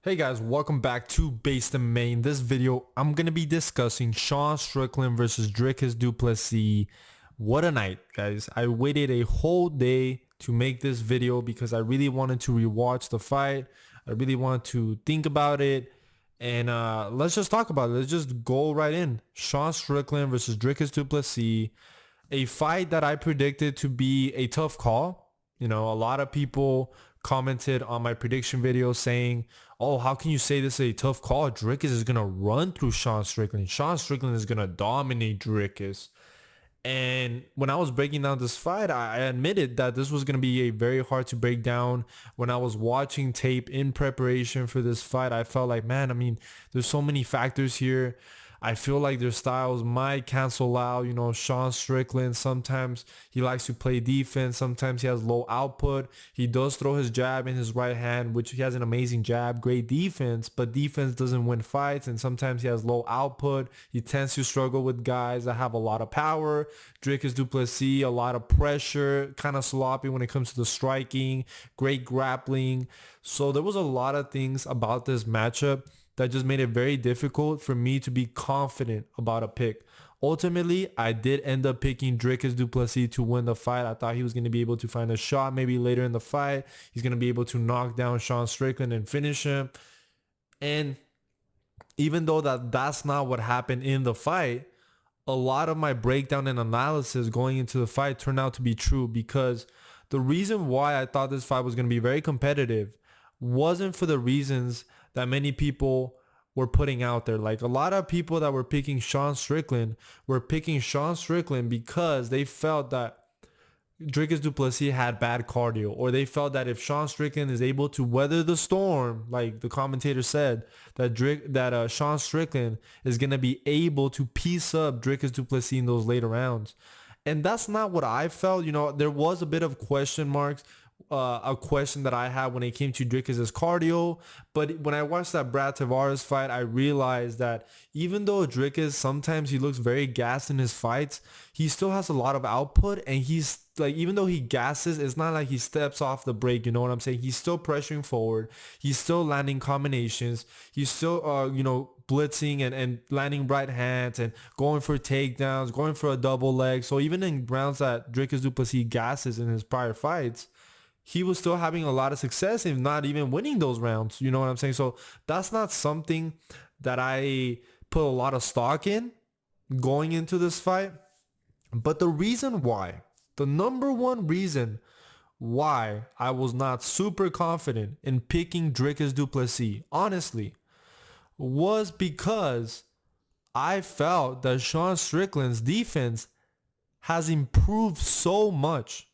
Hey guys, welcome back to Based in Maine. This video, I'm going to be discussing Sean Strickland versus Dricus Du Plessis. What a night, guys. I waited a whole day to make this video because I really wanted to rewatch the fight. I really wanted to think about it. And let's just talk about it. Let's just go right in. Sean Strickland versus Dricus Du Plessis. A fight that I predicted to be a tough call. You know, a lot of people commented on my prediction video saying, oh, how can you say this is a tough call? Dricus is going to run through Sean Strickland. Sean Strickland is going to dominate Dricus. And when I was breaking down this fight, I admitted that this was going to be a very hard to break down. When I was watching tape in preparation for this fight, I felt like, man, I mean, there's so many factors here. I feel like their styles might cancel out. You know, Sean Strickland, sometimes he likes to play defense. Sometimes he has low output. He does throw his jab in his right hand, which he has an amazing jab, great defense, but defense doesn't win fights. And sometimes he has low output. He tends to struggle with guys that have a lot of power. Dricus Du Plessis, a lot of pressure, kind of sloppy when it comes to the striking, great grappling. So there was a lot of things about this matchup that just made it very difficult for me to be confident about a pick. Ultimately, I did end up picking Dricus Du Plessis to win the fight. I thought he was going to be able to find a shot maybe later in the fight. He's going to be able to knock down Sean Strickland and finish him. And even though that's not what happened in the fight, a lot of my breakdown and analysis going into the fight turned out to be true, because the reason why I thought this fight was going to be very competitive wasn't for the reasons that many people were putting out there. Like, a lot of people that were picking Sean Strickland were picking Sean Strickland because they felt that Dricus Du Plessis had bad cardio, or they felt that if Sean Strickland is able to weather the storm, like the commentator said, that Sean Strickland is going to be able to piece up Dricus Du Plessis in those later rounds. And that's not what I felt. You know, there was a bit of question marks, a question that I had when it came to Dricus' cardio. But when I watched that Brad Tavares fight, I realized that even though Dricus, sometimes he looks very gassed in his fights, he still has a lot of output. And he's like, even though he gasses, it's not like he steps off the brake. You know what I'm saying? He's still pressuring forward. He's still landing combinations. He's still, blitzing and landing right hands and going for takedowns, going for a double leg. So even in rounds that Dricus Du Plessis gasses in his prior fights, he was still having a lot of success, if not even winning those rounds. You know what I'm saying? So that's not something that I put a lot of stock in going into this fight. But the reason why, the number one reason why I was not super confident in picking Dricus Du Plessis, honestly, was because I felt that Sean Strickland's defense has improved so much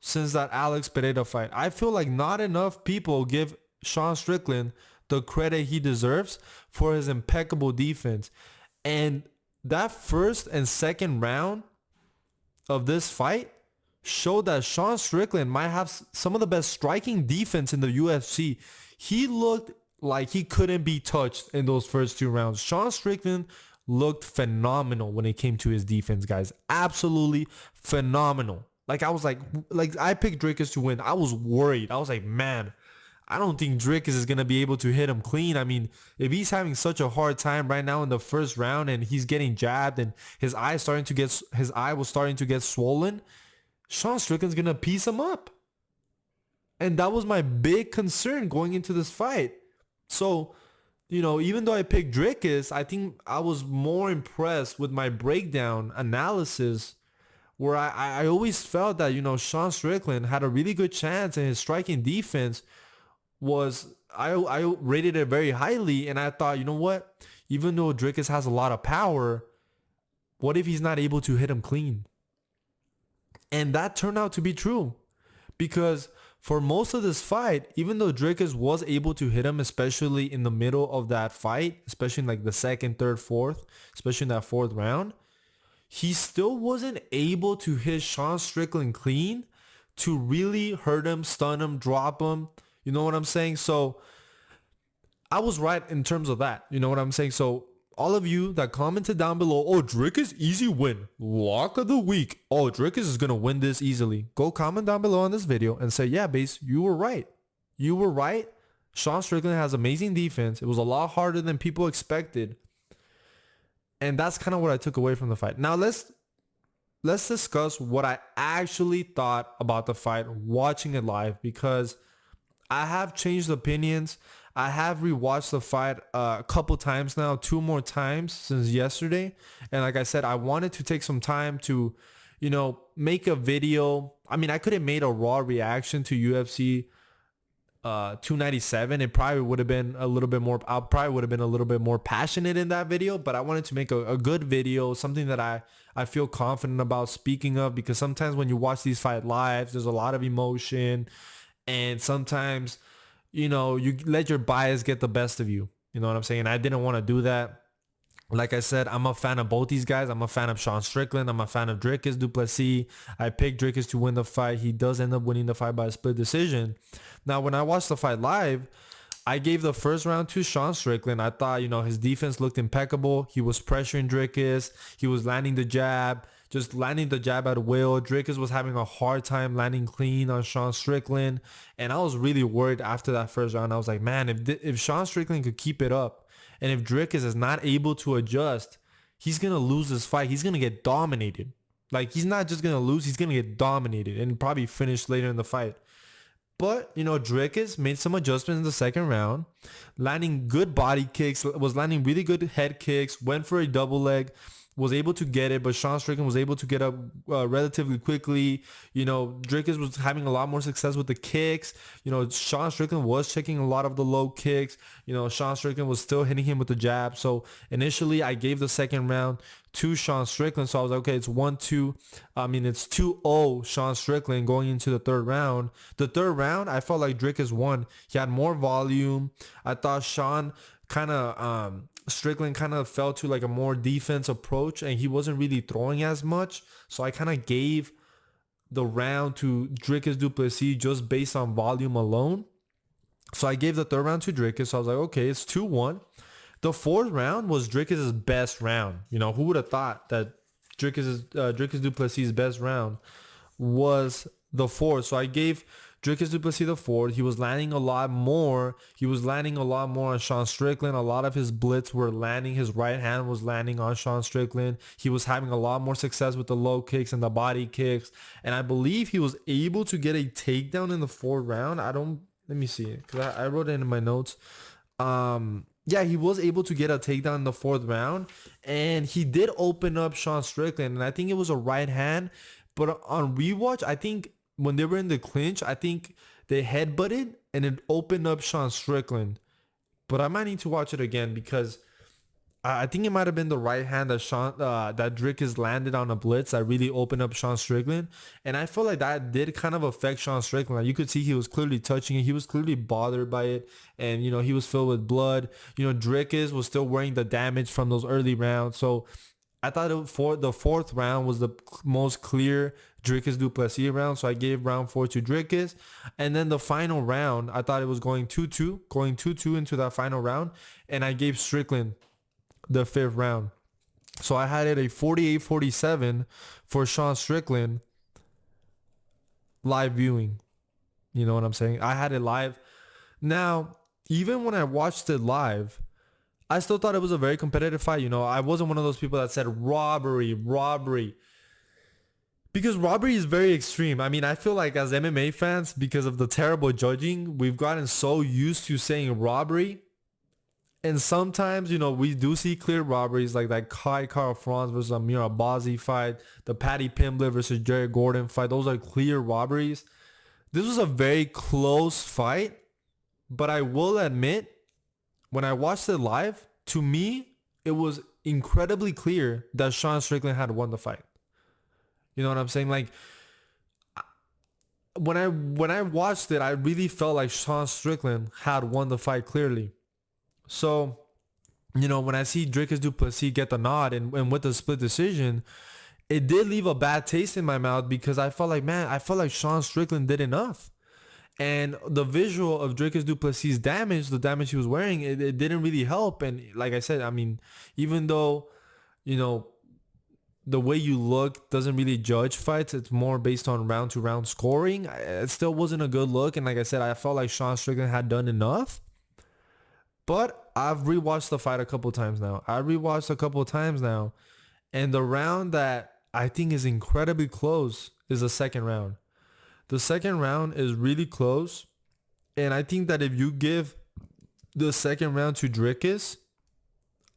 since that Alex Pereira fight. I feel like not enough people give Sean Strickland the credit he deserves for his impeccable defense. And that first and second round of this fight showed that Sean Strickland might have some of the best striking defense in the UFC. He looked like he couldn't be touched in those first two rounds. Sean Strickland looked phenomenal when it came to his defense, guys. Absolutely phenomenal. Like, I was like I picked Dricus to win. I was worried. I was like, man, I don't think Dricus is going to be able to hit him clean. I mean, if he's having such a hard time right now in the first round and he's getting jabbed and his eye was starting to get swollen, Sean Strickland's going to piece him up. And that was my big concern going into this fight. So, you know, even though I picked Dricus, I think I was more impressed with my breakdown analysis, where I always felt that, you know, Sean Strickland had a really good chance, and his striking defense was, I rated it very highly. And I thought, you know what, even though Dricus has a lot of power, what if he's not able to hit him clean? And that turned out to be true, because for most of this fight, even though Dricus was able to hit him, especially in the middle of that fight, especially in like the second, third, fourth, especially in that fourth round, he still wasn't able to hit Sean Strickland clean to really hurt him, stun him, drop him. You know what I'm saying? So I was right in terms of that. You know what I'm saying? So all of you that commented down below, oh, Dricus easy win, lock of the week, oh, Dricus is going to win this easily, go comment down below on this video and say, yeah, Base, you were right. You were right. Sean Strickland has amazing defense. It was a lot harder than people expected. And that's kind of what I took away from the fight. Now let's discuss what I actually thought about the fight watching it live, because I have changed opinions. I have rewatched the fight a couple times now, 2 more times since yesterday. And like I said, I wanted to take some time to, make a video. I mean, I could have made a raw reaction to UFC 297. It probably would have been a little bit more, I probably would have been a little bit more passionate in that video, but I wanted to make a good video, something that I feel confident about speaking of, because sometimes when you watch these fight live, there's a lot of emotion, and sometimes, you let your bias get the best of you. You know what I'm saying? I didn't want to do that. Like I said, I'm a fan of both these guys. I'm a fan of Sean Strickland. I'm a fan of Dricus Du Plessis. I picked Dricus to win the fight. He does end up winning the fight by a split decision. Now, when I watched the fight live, I gave the first round to Sean Strickland. I thought, his defense looked impeccable. He was pressuring Dricus. He was landing the jab, just landing the jab at will. Dricus was having a hard time landing clean on Sean Strickland. And I was really worried after that first round. I was like, man, if Sean Strickland could keep it up, and if Dricus is not able to adjust, he's going to lose this fight. He's going to get dominated. Like, he's not just going to lose. He's going to get dominated and probably finish later in the fight. But, Dricus made some adjustments in the second round, landing good body kicks, was landing really good head kicks, went for a double leg, was able to get it, but Sean Strickland was able to get up relatively quickly. Dricus was having a lot more success with the kicks. Sean Strickland was checking a lot of the low kicks. Sean Strickland was still hitting him with the jab. So initially I gave the second round to Sean Strickland. So I was like, okay, it's 1-2. It's 2-0 Sean Strickland going into the third round. The third round, I felt like Dricus won. He had more volume. I thought Strickland kind of fell to like a more defense approach, and he wasn't really throwing as much. So I kind of gave the round to Dricus Du Plessis just based on volume alone. So I gave the third round to Dricus. So I was like, okay, it's 2-1. The fourth round was Dricus' best round. Who would have thought that Dricus Du Plessis' best round was the fourth? So I gave Dricus Du Plessis the fourth. He was landing a lot more. He was landing a lot more on Sean Strickland. A lot of his blitz were landing. His right hand was landing on Sean Strickland. He was having a lot more success with the low kicks and the body kicks. And I believe he was able to get a takedown in the fourth round. Let me see, because I wrote it in my notes. Yeah, he was able to get a takedown in the fourth round, and he did open up Sean Strickland, and I think it was a right hand. But on rewatch, I think when they were in the clinch, I think they headbutted and it opened up Sean Strickland. But I might need to watch it again, because I think it might have been the right hand that that Dricus landed on a blitz that really opened up Sean Strickland. And I feel like that did kind of affect Sean Strickland. Like, you could see he was clearly touching it. He was clearly bothered by it. And, he was filled with blood. Dricus was still wearing the damage from those early rounds. So I thought the fourth round was the most clear Dricus Du Plessis round. So I gave round 4 to Dricus. And then the final round, I thought it was going 2-2 into that final round. And I gave Strickland the fifth round. So I had it a 48-47 for Sean Strickland live viewing. You know what I'm saying? I had it live. Now, even when I watched it live, I still thought it was a very competitive fight. I wasn't one of those people that said robbery. Because robbery is very extreme. I feel like as MMA fans, because of the terrible judging, we've gotten so used to saying robbery. And sometimes, we do see clear robberies, like that Kai Kara France versus Amir Abazi fight, the Paddy Pimblett versus Jared Gordon fight. Those are clear robberies. This was a very close fight, but I will admit, when I watched it live, to me, it was incredibly clear that Sean Strickland had won the fight. You know what I'm saying? Like, when I watched it, I really felt like Sean Strickland had won the fight clearly. So, when I see Dricus Du Plessis get the nod and with the split decision, it did leave a bad taste in my mouth, because I felt like Sean Strickland did enough. And the visual of Dricus Du Plessis' damage, the damage he was wearing, it didn't really help. And like I said, even though, the way you look doesn't really judge fights. It's more based on round to round scoring. It still wasn't a good look. And like I said, I felt like Sean Strickland had done enough. But I've rewatched the fight a couple times now. And the round that I think is incredibly close is the second round. The second round is really close. And I think that if you give the second round to Dricus,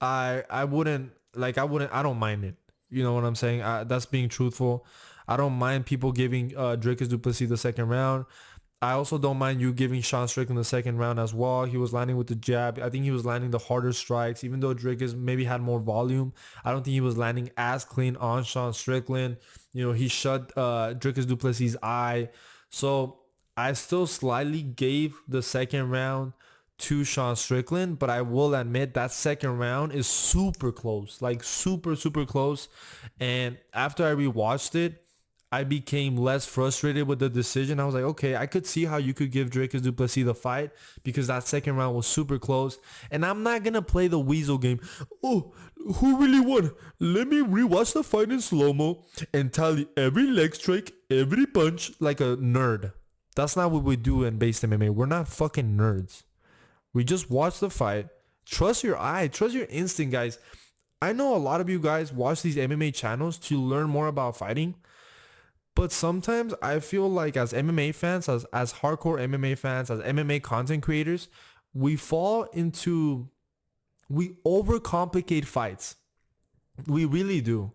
I wouldn't I don't mind it. You know what I'm saying? That's being truthful. I don't mind people giving Dricus Du Plessis the second round. I also don't mind you giving Sean Strickland the second round as well. He was landing with the jab. I think he was landing the harder strikes. Even though Dricus maybe had more volume, I don't think he was landing as clean on Sean Strickland. You know, he shut Dricus Du Plessis' eye. So I still slightly gave the second round to Sean Strickland, but I will admit that second round is super close, like super, super close. And after I rewatched it, I became less frustrated with the decision. I was like, okay, I could see how you could give Dricus Du Plessis the fight because that second round was super close. And I'm not going to play the weasel game. Oh, who really won? Let me rewatch the fight in slow-mo and tally every leg strike, every punch like a nerd. That's not what we do in base MMA. We're not fucking nerds. We just watch the fight. Trust your eye. Trust your instinct, guys. I know a lot of you guys watch these MMA channels to learn more about fighting. But sometimes I feel like as MMA fans, as hardcore MMA fans, as MMA content creators, we overcomplicate fights. We really do.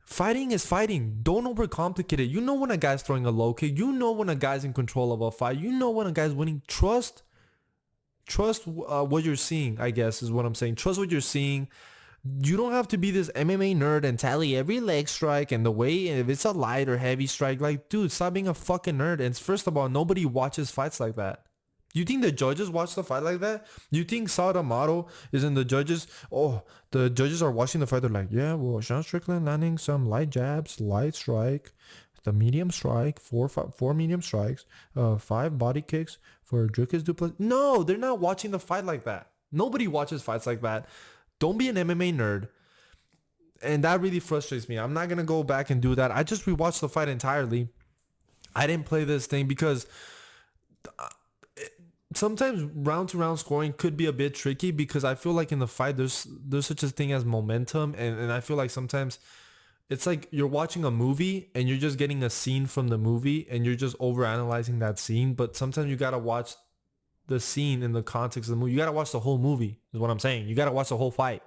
Fighting is fighting. Don't overcomplicate it. You know when a guy's throwing a low kick. You know when a guy's in control of a fight. You know when a guy's winning. Trust what you're seeing, I guess is what I'm saying. Trust what you're seeing. You don't have to be this MMA nerd and tally every leg strike and the way, if it's a light or heavy strike. Like, dude, stop being a fucking nerd. And first of all, nobody watches fights like that. You think the judges watch the fight like that? You think Saad Amato is in the judges? Oh, the judges are watching the fight. They're like, yeah, well, Sean Strickland landing some light jabs, light strike, the medium strike, four medium strikes, 5 body kicks for Dricus Du Plessis. No, they're not watching the fight like that. Nobody watches fights like that. Don't be an MMA nerd. And that really frustrates me. I'm not going to go back and do that. I just rewatched the fight entirely. I didn't play this thing because sometimes round to round scoring could be a bit tricky because I feel like in the fight there's such a thing as momentum. And I feel like sometimes it's like you're watching a movie and you're just getting a scene from the movie and you're just overanalyzing that scene. But sometimes you got to watch the scene in the context of the movie. You got to watch the whole movie is what I'm saying. You got to watch the whole fight.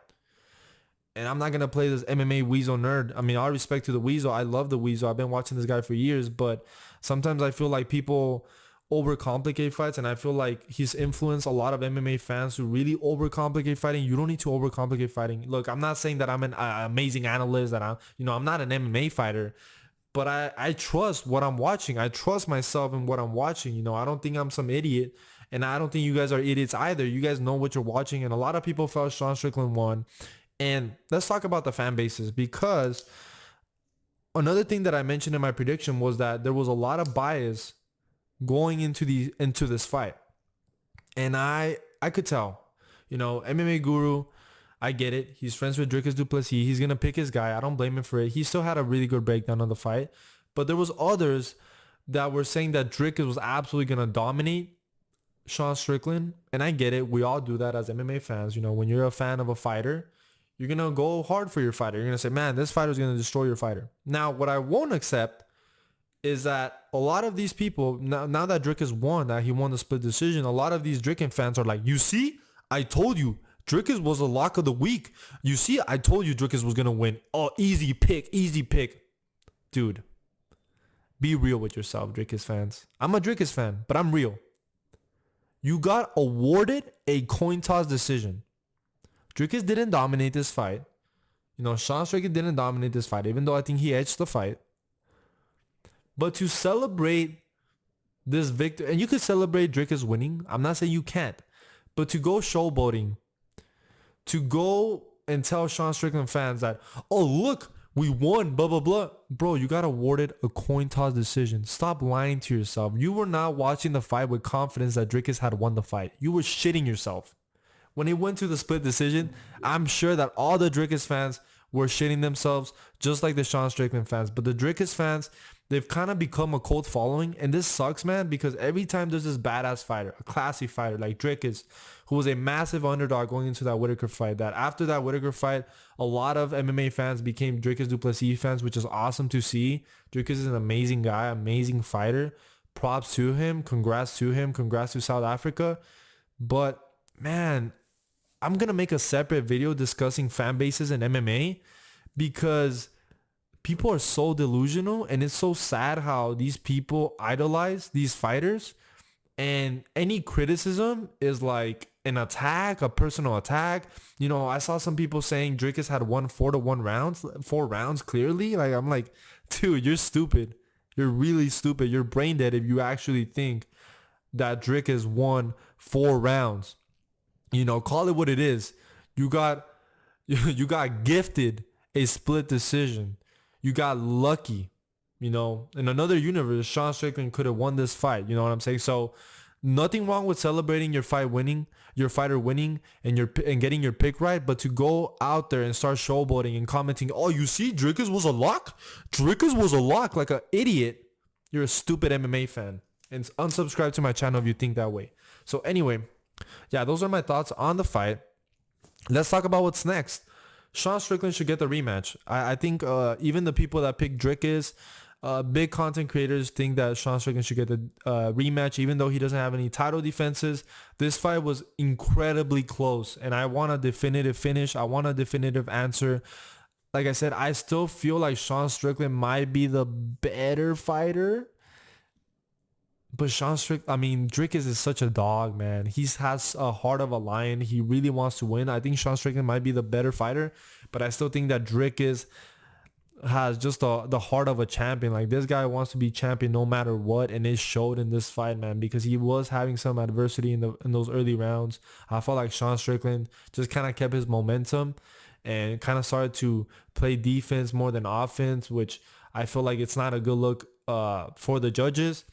And I'm not going to play this MMA weasel nerd. I mean, all respect to the weasel. I love the weasel. I've been watching this guy for years, but sometimes I feel like people overcomplicate fights, and I feel like he's influenced a lot of MMA fans who really overcomplicate fighting. You don't need to overcomplicate fighting. Look, I'm not saying that I'm an amazing analyst, that I'm not an MMA fighter, but I trust what I'm watching. I trust myself in what I'm watching. I don't think I'm some idiot. And I don't think you guys are idiots either. You guys know what you're watching. And a lot of people felt Sean Strickland won. And let's talk about the fan bases, because another thing that I mentioned in my prediction was that there was a lot of bias going into this fight. And I could tell, MMA Guru, I get it. He's friends with Dricus Du Plessis. He's going to pick his guy. I don't blame him for it. He still had a really good breakdown of the fight. But there was others that were saying that Dricus was absolutely going to dominate Sean Strickland. And I get it. We all do that as MMA fans. When you're a fan of a fighter, you're going to go hard for your fighter. You're going to say, man, this fighter is going to destroy your fighter. Now, what I won't accept is that a lot of these people, now that Dricus won, that he won the split decision, a lot of these Dricus fans are like, you see, I told you, Dricus was the lock of the week. You see, I told you Dricus was going to win. Oh, easy pick. Dude, be real with yourself, Dricus fans. I'm a Dricus fan, but I'm real. You got awarded a coin toss decision. Dricus didn't dominate this fight. Sean Strickland didn't dominate this fight, even though I think he edged the fight. But to celebrate this victory, and you could celebrate Dricus winning. I'm not saying you can't. But to go showboating, to go and tell Sean Strickland fans that, oh, look, we won, blah, blah, blah. Bro, you got awarded a coin toss decision. Stop lying to yourself. You were not watching the fight with confidence that Dricus had won the fight. You were shitting yourself. When he went to the split decision, I'm sure that all the Dricus fans were shitting themselves just like the Sean Strickland fans. But the Dricus fans, they've kind of become a cult following, and this sucks, man, because every time there's this badass fighter, a classy fighter like Dricus, who was a massive underdog going into that Whitaker fight, that after that Whitaker fight, a lot of MMA fans became Dricus Du Plessis fans, which is awesome to see. Dricus is an amazing guy, amazing fighter. Props to him. Congrats to him. Congrats to South Africa. But, man, I'm going to make a separate video discussing fan bases in MMA because people are so delusional, and it's so sad how these people idolize these fighters, and any criticism is like an attack, a personal attack. You know, I saw some people saying Dricus had won 4 rounds clearly. Like, I'm like, dude, you're stupid. You're really stupid. You're brain dead if you actually think that Dricus won 4 rounds. You know, call it what it is. You got gifted a split decision. You got lucky. You know, in another universe, Sean Strickland could have won this fight. You know what I'm saying? So nothing wrong with celebrating your fighter winning, and getting your pick right. But to go out there and start showboating and commenting, oh, you see, Dricus was a lock? Dricus was a lock, like an idiot. You're a stupid MMA fan. And unsubscribe to my channel if you think that way. So anyway, yeah, those are my thoughts on the fight. Let's talk about what's next. Sean Strickland should get the rematch. I think even the people that pick Dricus, big content creators, think that Sean Strickland should get the rematch, even though he doesn't have any title defenses. This fight was incredibly close, and I want a definitive finish. I want a definitive answer. Like I said, I still feel like Sean Strickland might be the better fighter. But Dricus is such a dog, man. He has a heart of a lion. He really wants to win. I think Sean Strickland might be the better fighter, but I still think that Dricus has just the heart of a champion. Like, this guy wants to be champion no matter what, and it showed in this fight, man, because he was having some adversity in those early rounds. I felt like Sean Strickland just kind of kept his momentum and kind of started to play defense more than offense, which I feel like it's not a good look for the judges.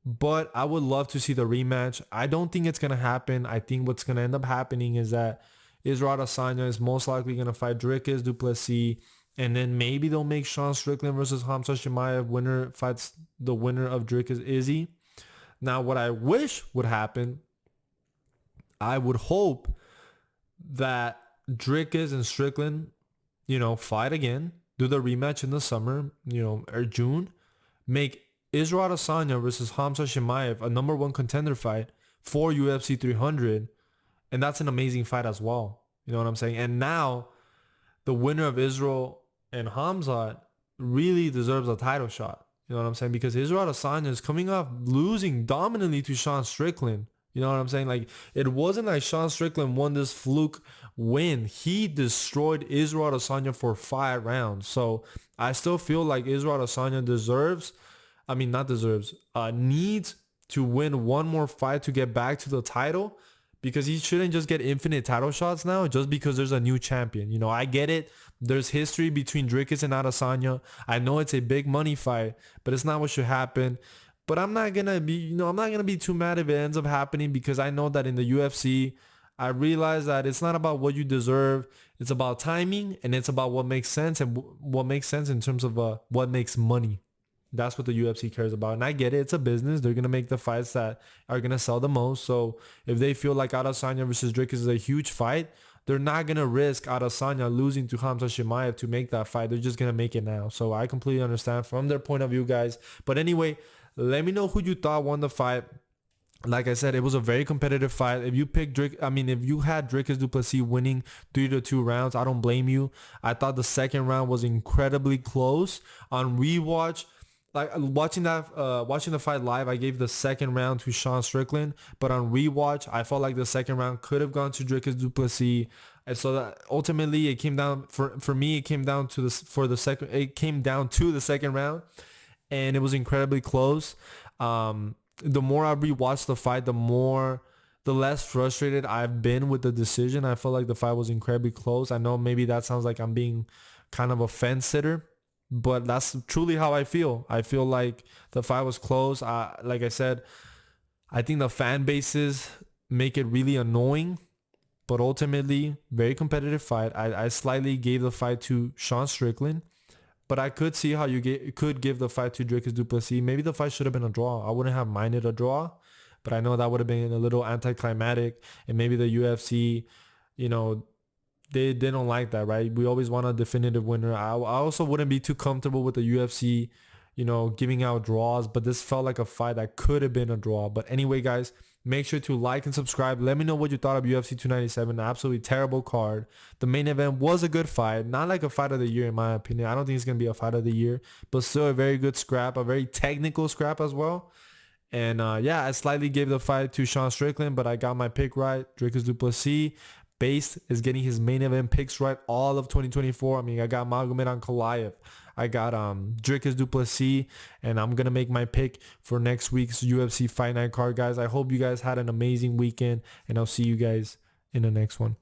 But I would love to see the rematch. I don't think it's going to happen. I think what's going to end up happening is that Israel Adesanya is most likely going to fight Dricus Du Plessis, and then maybe they'll make Sean Strickland versus Khamzat Chimaev. Winner fights the winner of Dricus Izzy. Now, what I wish would happen, I would hope that Dricus and Strickland, fight again, do the rematch in the summer, or June, make Israel Adesanya versus Khamzat Chimaev a number 1 contender fight for UFC 300, and that's an amazing fight as well. You know what I'm saying? And now the winner of Israel and Khamzat really deserves a title shot. You know what I'm saying? Because Israel Adesanya is coming off losing dominantly to Sean Strickland. You know what I'm saying? Like, it wasn't like Sean Strickland won this fluke win. He destroyed Israel Adesanya for 5 rounds. So I still feel like Israel Adesanya needs to win one more fight to get back to the title, because he shouldn't just get infinite title shots now just because there's a new champion. I get it. There's history between Dricus and Adesanya. I know it's a big money fight, but it's not what should happen. But I'm not going to be too mad if it ends up happening, because I know that in the UFC, I realize that it's not about what you deserve. It's about timing, and it's about what makes sense, and what makes sense in terms of what makes money. That's what the UFC cares about. And I get it. It's a business. They're going to make the fights that are going to sell the most. So if they feel like Adesanya versus Dricus is a huge fight, they're not going to risk Adesanya losing to Khamzat Chimaev to make that fight. They're just going to make it now. So I completely understand from their point of view, guys. But anyway, let me know who you thought won the fight. Like I said, it was a very competitive fight. If you if you had Dricus Du Plessis winning 3-2 rounds, I don't blame you. I thought the second round was incredibly close. On rewatch, like watching the fight live, I gave the second round to Sean Strickland, but on rewatch, I felt like the second round could have gone to Dricus Du Plessis, and so that ultimately it came down for me. It came down to the second round, and it was incredibly close. The more I rewatched the fight, the less frustrated I've been with the decision. I felt like the fight was incredibly close. I know maybe that sounds like I'm being kind of a fence sitter, but that's truly how I feel. I feel like the fight was close. Like I said, I think the fan bases make it really annoying But ultimately, very competitive fight. I slightly gave the fight to Sean Strickland. But I could see how could give the fight to Dricus Du Plessis. Maybe the fight should have been a draw. I wouldn't have minded a draw. But I know that would have been a little anticlimactic. And maybe the UFC, you know, they don't like that, right? We always want a definitive winner. I also wouldn't be too comfortable with the UFC, giving out draws, but this felt like a fight that could have been a draw. But anyway, guys, make sure to like and subscribe. Let me know what you thought of UFC 297. Absolutely terrible card. The main event was a good fight. Not like a fight of the year, in my opinion. I don't think it's going to be a fight of the year, but still a very good scrap, a very technical scrap as well. And yeah, I slightly gave the fight to Sean Strickland, but I got my pick right. Dricus Du Plessis. Based is getting his main event picks right all of 2024. I mean, I got Magomed Ankalaev. I got Dricus Du Plessis, and I'm going to make my pick for next week's UFC Fight Night card, guys. I hope you guys had an amazing weekend, and I'll see you guys in the next one.